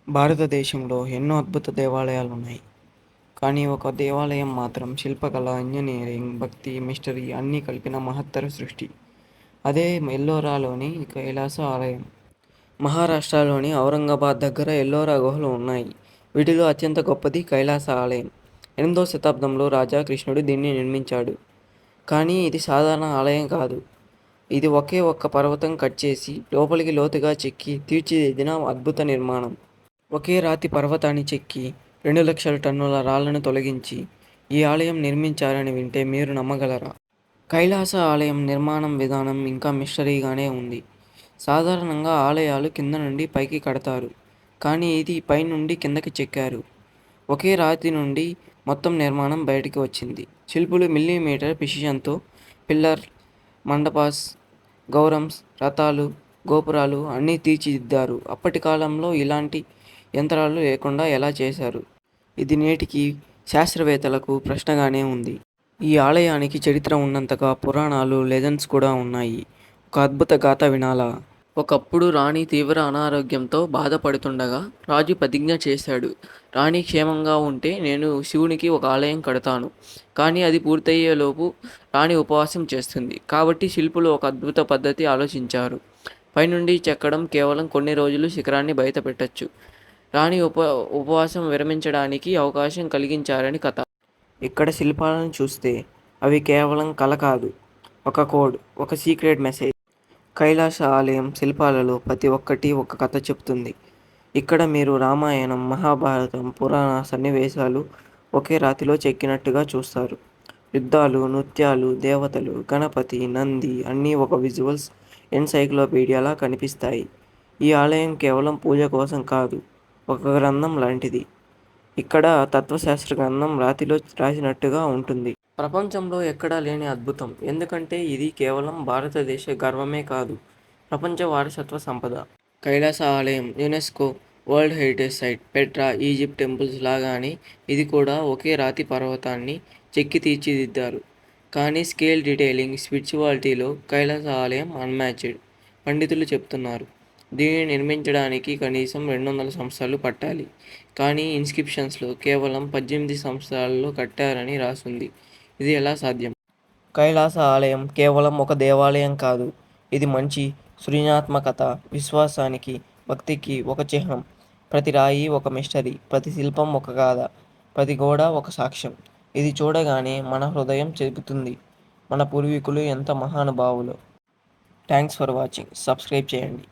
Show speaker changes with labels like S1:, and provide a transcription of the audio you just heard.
S1: భారతదేశంలో ఎన్నో అద్భుత దేవాలయాలున్నాయి. కానీ ఒక దేవాలయం మాత్రం శిల్పకళ, ఇంజనీరింగ్, భక్తి, మిస్టరీ అన్నీ కలిపిన మహత్తర సృష్టి. అదే ఎల్లోరాలోని కైలాస ఆలయం. మహారాష్ట్రలోని ఔరంగాబాద్ దగ్గర ఎల్లోరా గుహలు ఉన్నాయి. వీటిలో అత్యంత గొప్పది కైలాస ఆలయం. 8వ శతాబ్దంలో రాజా కృష్ణుడు దీన్ని నిర్మించాడు. కానీ ఇది సాధారణ ఆలయం కాదు. ఇది ఒకే ఒక్క పర్వతం కట్ చేసి లోపలికి లోతుగా చెక్కి తీర్చిదిద్దిన అద్భుత నిర్మాణం. ఒకే రాతి పర్వతాన్ని చెక్కి 2,00,000 టన్నుల రాళ్లను తొలగించి ఈ ఆలయం నిర్మించారని వింటే మీరు నమ్మగలరా? కైలాస ఆలయం నిర్మాణం విధానం ఇంకా మిస్టరీగానే ఉంది. సాధారణంగా ఆలయాలు కింద నుండి పైకి కడతారు. కానీ ఇది పైనుండి కిందకి చెక్కారు. ఒకే రాతి నుండి మొత్తం నిర్మాణం బయటికి వచ్చింది. శిల్పులు మిల్లీమీటర్ ప్రిసిషన్తో పిల్లర్, మండపాస్, గౌరమ్స్, రథాలు, గోపురాలు అన్నీ తీర్చిదిద్దారు. అప్పటి కాలంలో ఇలాంటి యంత్రాలు లేకుండా ఎలా చేశారు? ఇది నేటికి శాస్త్రవేత్తలకు ప్రశ్నగానే ఉంది. ఈ ఆలయానికి చరిత్ర ఉన్నంతగా పురాణాలు, లెజెండ్స్ కూడా ఉన్నాయి. ఒక అద్భుత గాథ వినాలా? ఒకప్పుడు రాణి తీవ్ర అనారోగ్యంతో బాధపడుతుండగా రాజు ప్రతిజ్ఞ చేశాడు. రాణి క్షేమంగా ఉంటే నేను శివునికి ఒక ఆలయం కడతాను. కానీ అది పూర్తయ్యేలోపు రాణి ఉపవాసం చేస్తుంది. కాబట్టి శిల్పులు ఒక అద్భుత పద్ధతి ఆలోచించారు. పైనుండి చెక్కడం కేవలం కొన్ని రోజులు శిఖరాన్ని బయట పెట్టొచ్చు. రాణి ఉపవాసం విరమించడానికి అవకాశం కలిగించారని కథ. ఇక్కడ శిల్పాలను చూస్తే అవి కేవలం కళ కాదు, ఒక కోడ్, ఒక సీక్రెట్ మెసేజ్. కైలాస ఆలయం శిల్పాలలో ప్రతి ఒక్కటి ఒక కథ చెప్తుంది. ఇక్కడ మీరు రామాయణం, మహాభారతం, పురాణ సన్నివేశాలు ఒకే రాతిలో చెక్కినట్టుగా చూస్తారు. యుద్ధాలు, నృత్యాలు, దేవతలు, గణపతి, నంది అన్నీ ఒక విజువల్స్ ఎన్సైక్లోపీడియాలా కనిపిస్తాయి. ఈ ఆలయం కేవలం పూజ కోసం కాదు, ఒక గ్రంథం లాంటిది. ఇక్కడ తత్వశాస్త్ర గ్రంథం రాతిలో రాసినట్టుగా ఉంటుంది. ప్రపంచంలో ఎక్కడా లేని అద్భుతం. ఎందుకంటే ఇది కేవలం భారతదేశ గర్వమే కాదు, ప్రపంచ వారసత్వ సంపద. కైలాస ఆలయం UNESCO world heritage site. Petra, Egypt temples లాగానే ఇది కూడా ఒకే రాతి పర్వతాన్ని చెక్కి తీర్చిదిద్దారు. కానీ స్కేల్, డీటెయిలింగ్, స్పిరిచువాలిటీలో కైలాస ఆలయం అన్మ్యాచ్డ్. పండితులు చెప్తున్నారు దీనిని నిర్మించడానికి కనీసం 200 సంవత్సరాలు పట్టాలి. కానీ ఇన్స్క్రిప్షన్స్లో కేవలం 18 సంవత్సరాలలో కట్టారని రాసుంది. ఇది ఎలా సాధ్యం? కైలాస ఆలయం కేవలం ఒక దేవాలయం కాదు. ఇది మంచి సృజనాత్మకత, విశ్వాసానికి, భక్తికి ఒక చిహ్నం. ప్రతి రాయి ఒక మిస్టరీ, ప్రతి శిల్పం ఒక గాథ, ప్రతి గోడ ఒక సాక్ష్యం. ఇది చూడగానే మన హృదయం చెబుతుంది మన పూర్వీకులు ఎంత మహానుభావులో. Thanks for watching. సబ్స్క్రైబ్ చేయండి.